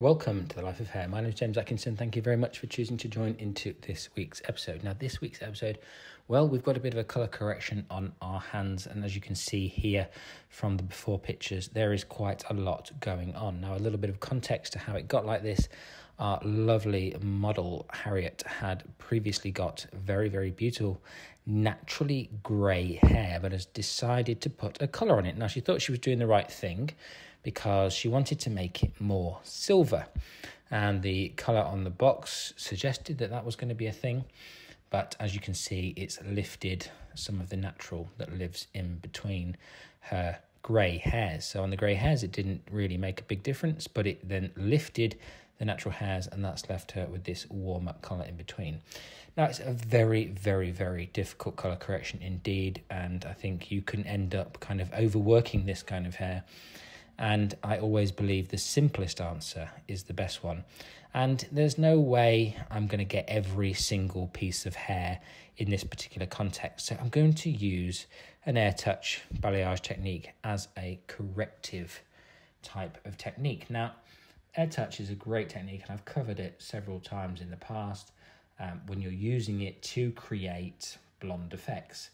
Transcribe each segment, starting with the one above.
Welcome to The Life of Hair. My name is James Atkinson. Thank you very much for choosing to join into this week's episode. Now, this week's episode, well, we've got a bit of a colour correction on our hands. And as you can see here from the before pictures, there is quite a lot going on. Now, a little bit of context to how it got like this. Our lovely model, Harriet, had previously got very, very beautiful, naturally grey hair, but has decided to put a colour on it. Now, she thought she was doing the right thing, because she wanted to make it more silver, and the colour on the box suggested that that was going to be a thing, but as you can see, it's lifted some of the natural that lives in between her grey hairs. So on the grey hairs it didn't really make a big difference, but it then lifted the natural hairs, and that's left her with this warmer colour in between. Now, it's a very, very, very difficult colour correction indeed, and I think you can end up kind of overworking this kind of hair. And I always believe the simplest answer is the best one. And there's no way I'm going to get every single piece of hair in this particular context. So I'm going to use an air touch balayage technique as a corrective type of technique. Now, air touch is a great technique, and I've covered it several times in the past when you're using it to create blonde effects.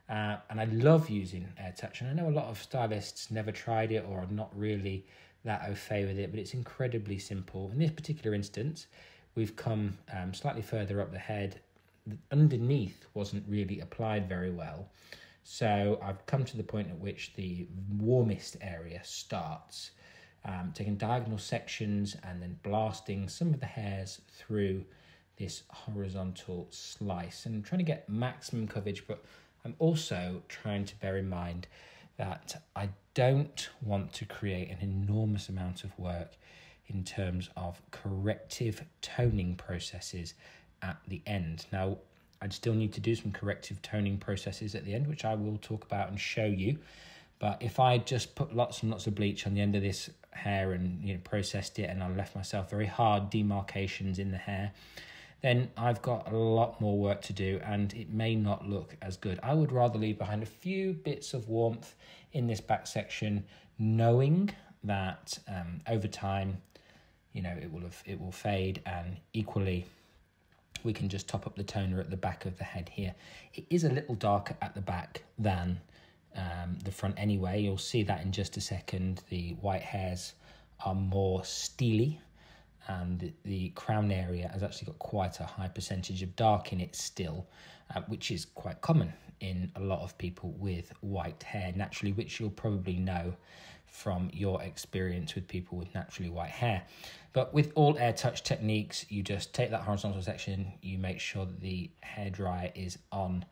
And I love using air touch, and I know a lot of stylists never tried it or are not really that au fait with it, but it's incredibly simple. In this particular instance, we've come slightly further up the head. Underneath wasn't really applied very well, so I've come to the point at which the warmest area starts, taking diagonal sections and then blasting some of the hairs through this horizontal slice and trying to get maximum coverage, but I'm also trying to bear in mind that I don't want to create an enormous amount of work in terms of corrective toning processes at the end. Now, I'd still need to do some corrective toning processes at the end, which I will talk about and show you. But if I just put lots and lots of bleach on the end of this hair and processed it, and I left myself very hard demarcations in the hair, then I've got a lot more work to do, and it may not look as good. I would rather leave behind a few bits of warmth in this back section, knowing that over time, it will fade, and equally, we can just top up the toner at the back of the head here. It is a little darker at the back than the front anyway. You'll see that in just a second. The white hairs are more steely, and the crown area has actually got quite a high percentage of dark in it still, which is quite common in a lot of people with white hair naturally, which you'll probably know from your experience with people with naturally white hair. But with all air touch techniques, you just take that horizontal section, you make sure that the hairdryer is on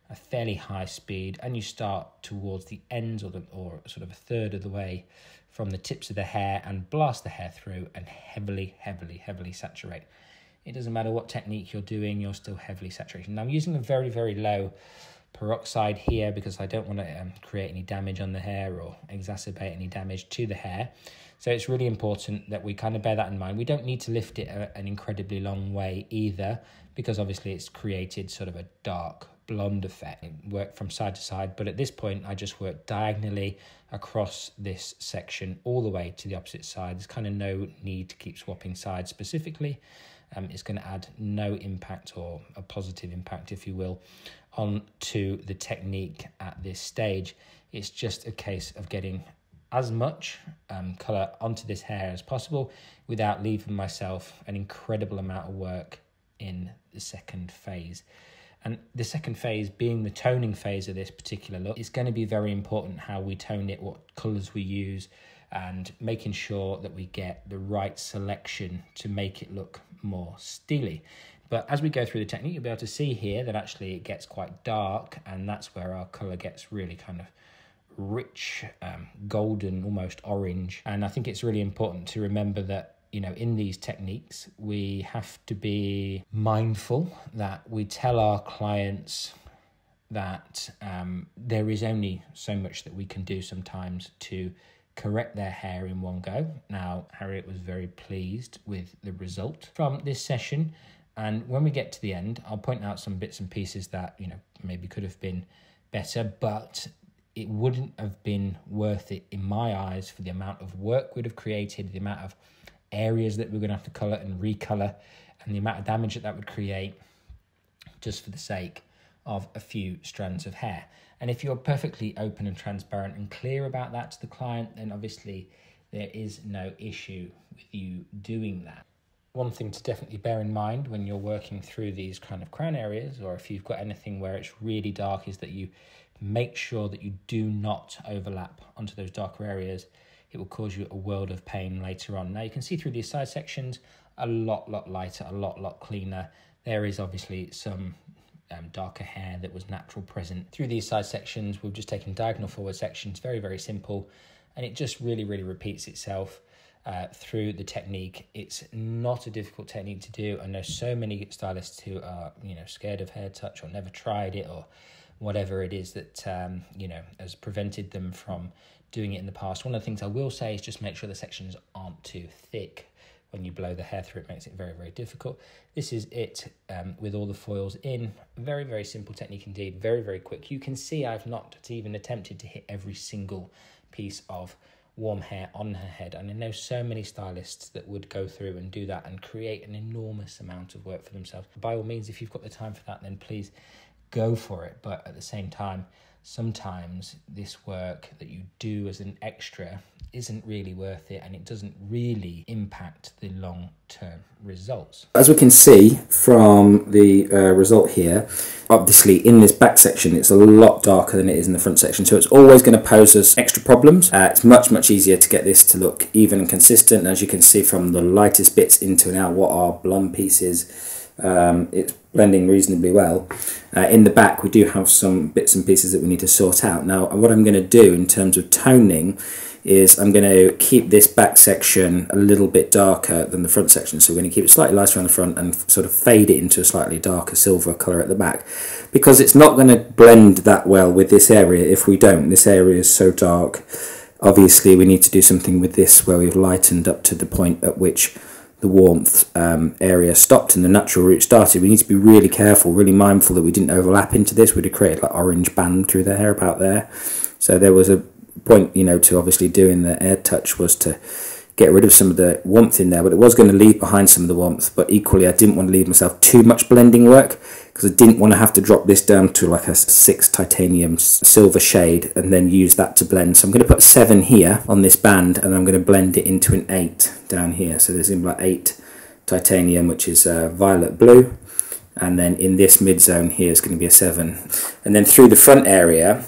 a fairly high speed, and you start towards the ends or sort of a third of the way from the tips of the hair, and blast the hair through and heavily, heavily, heavily saturate. It doesn't matter what technique you're doing, you're still heavily saturating. Now, I'm using a very, very low peroxide here because I don't want to create any damage on the hair or exacerbate any damage to the hair. So it's really important that we kind of bear that in mind. We don't need to lift it an incredibly long way either, because obviously it's created sort of a dark blonde effect. It worked from side to side, but at this point I just work diagonally across this section all the way to the opposite side. There's kind of no need to keep swapping sides specifically. It's going to add no impact, or a positive impact if you will, onto the technique at this stage. It's just a case of getting as much colour onto this hair as possible without leaving myself an incredible amount of work in the second phase. And the second phase being the toning phase of this particular look, it's going to be very important how we tone it, what colours we use, and making sure that we get the right selection to make it look more steely. But as we go through the technique, you'll be able to see here that actually it gets quite dark, and that's where our colour gets really kind of rich, golden, almost orange. And I think it's really important to remember that in these techniques, we have to be mindful that we tell our clients that there is only so much that we can do sometimes to correct their hair in one go. Now, Harriet was very pleased with the result from this session, and when we get to the end, I'll point out some bits and pieces that maybe could have been better, but it wouldn't have been worth it in my eyes for the amount of work we'd have created, the amount of areas that we're going to have to colour and recolour, and the amount of damage that would create just for the sake of a few strands of hair. And if you're perfectly open and transparent and clear about that to the client, then obviously there is no issue with you doing that. One thing to definitely bear in mind when you're working through these kind of crown areas, or if you've got anything where it's really dark, is that you make sure that you do not overlap onto those darker areas. It will cause you a world of pain later on. Now you can see through these side sections a lot lighter, a lot cleaner. There is obviously some darker hair that was natural present. Through these side sections, we've just taken diagonal forward sections, very simple, and it just really repeats itself through the technique. It's not a difficult technique to do. I know so many stylists who are, scared of hair touch or never tried it or whatever it is that, has prevented them from doing it in the past. One of the things I will say is just make sure the sections aren't too thick. When you blow the hair through, it makes it very difficult. This is it with all the foils in. Very simple technique indeed, very quick. You can see I've not even attempted to hit every single piece of warm hair on her head, and I know so many stylists that would go through and do that and create an enormous amount of work for themselves. By all means, if you've got the time for that, then please go for it. But at the same time, sometimes this work that you do as an extra isn't really worth it, and it doesn't really impact the long-term results. As we can see from the result here, obviously in this back section it's a lot darker than it is in the front section, so it's always going to pose us extra problems. It's much easier to get this to look even and consistent. As you can see from the lightest bits into now what are blonde pieces, it's blending reasonably well. In the back we do have some bits and pieces that we need to sort out. Now what I'm going to do in terms of toning is I'm going to keep this back section a little bit darker than the front section. So we're going to keep it slightly lighter on the front and sort of fade it into a slightly darker silver colour at the back, because it's not going to blend that well with this area if we don't. This area is so dark. Obviously we need to do something with this where we've lightened up to the point at which the warmth area stopped and the natural root started. We need to be really careful, really mindful that we didn't overlap into this. We'd have created like orange band through the hair about there. So there was a point, to obviously doing the air touch was to get rid of some of the warmth in there, but it was going to leave behind some of the warmth. But equally I didn't want to leave myself too much blending work, because I didn't want to have to drop this down to like a 6 titanium silver shade and then use that to blend. So I'm going to put a 7 here on this band, and I'm going to blend it into an 8 down here. So there's like 8 titanium, which is violet blue, and then in this mid zone here is going to be a 7. And then through the front area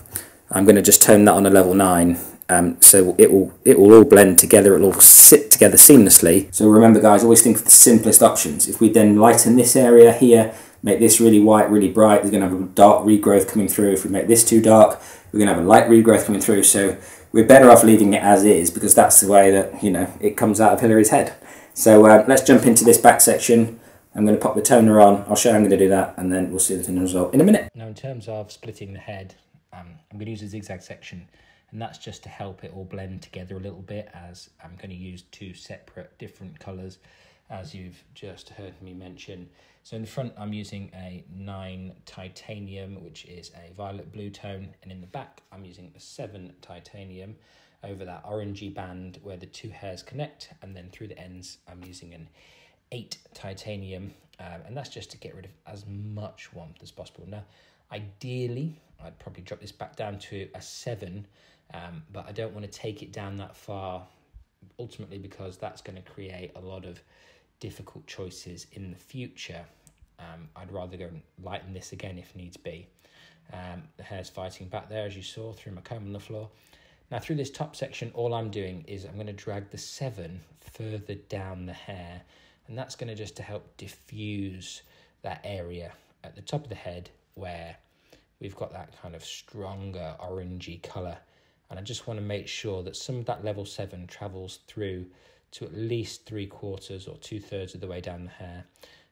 I'm going to just tone that on a level 9, so it will all blend together, it'll all sit together seamlessly. So remember guys, always think of the simplest options. If we then lighten this area here, make this really white, really bright, there's going to have a dark regrowth coming through. If we make this too dark, we're going to have a light regrowth coming through. So we're better off leaving it as is, because that's the way that, it comes out of Hillary's head. So let's jump into this back section. I'm going to pop the toner on, I'll show you how I'm going to do that, and then we'll see the final result in a minute. Now in terms of splitting the head, I'm going to use a zigzag section, and that's just to help it all blend together a little bit, as I'm going to use 2 separate different colours, as you've just heard me mention. So in the front I'm using a 9 titanium, which is a violet blue tone, and in the back I'm using a 7 titanium over that orangey band where the 2 hairs connect, and then through the ends I'm using an 8 titanium, and that's just to get rid of as much warmth as possible. Now ideally I'd probably drop this back down to a 7, but I don't want to take it down that far ultimately, because that's going to create a lot of difficult choices in the future. I'd rather go and lighten this again if needs be. The hair's fighting back there, as you saw, through my comb on the floor. Now through this top section, all I'm doing is I'm going to drag the 7 further down the hair, and that's going to just to help diffuse that area at the top of the head where we've got that kind of stronger orangey colour. And I just want to make sure that some of that level 7 travels through to at least 3/4 or 2/3 of the way down the hair,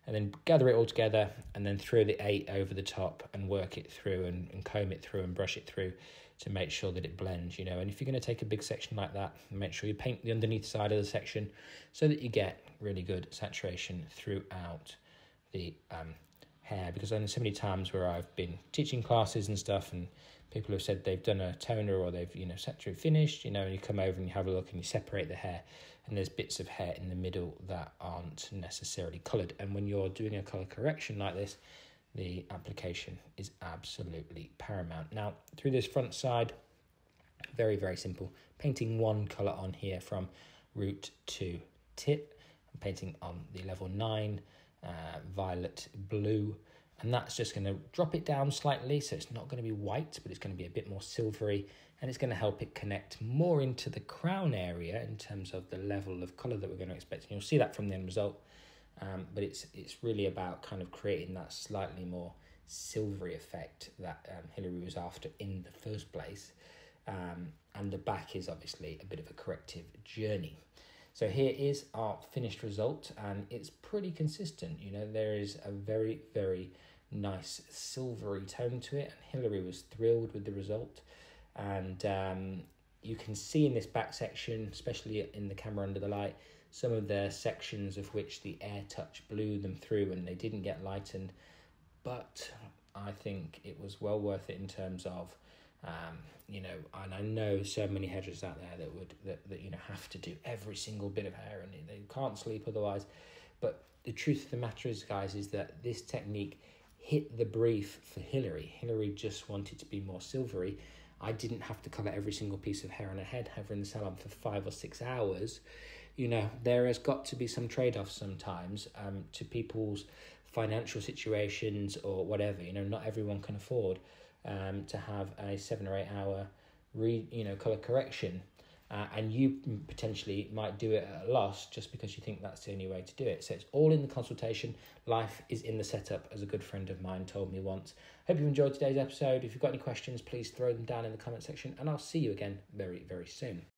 and then gather it all together and then throw the 8 over the top and work it through and comb it through and brush it through to make sure that it blends, And if you're going to take a big section like that, make sure you paint the underneath side of the section so that you get really good saturation throughout the hair, because I know so many times where I've been teaching classes and stuff, and people have said they've done a toner or they've, finished, and you come over and you have a look and you separate the hair, and there's bits of hair in the middle that aren't necessarily coloured. And when you're doing a colour correction like this, the application is absolutely paramount. Now, through this front side, very, very simple. Painting one colour on here from root to tip. I'm painting on the level 9 violet blue, and that's just going to drop it down slightly, so it's not going to be white, but it's going to be a bit more silvery, and it's going to help it connect more into the crown area in terms of the level of colour that we're going to expect. And you'll see that from the end result, but it's really about kind of creating that slightly more silvery effect that Hilary was after in the first place. And the back is obviously a bit of a corrective journey. So here is our finished result, and it's pretty consistent. You know, there is a very, very nice silvery tone to it, and Hilary was thrilled with the result. And you can see in this back section, especially in the camera under the light, some of the sections of which the air touch blew them through and they didn't get lightened. But I think it was well worth it in terms of you know, and I know so many hairdressers out there that you know have to do every single bit of hair and they can't sleep otherwise. But the truth of the matter is, guys, is that this technique hit the brief for Hilary. Hilary just wanted to be more silvery. I didn't have to colour every single piece of hair on her head, have her in the salon for 5 or 6 hours. You know, there has got to be some trade-offs sometimes to people's financial situations or whatever. You know, not everyone can afford to have a 7 or 8 hour colour correction, and you potentially might do it at a loss just because you think that's the only way to do it. So it's all in the consultation. Life is in the setup, as a good friend of mine told me once. Hope you enjoyed today's episode. If you've got any questions, please throw them down in the comment section, and I'll see you again very, very soon.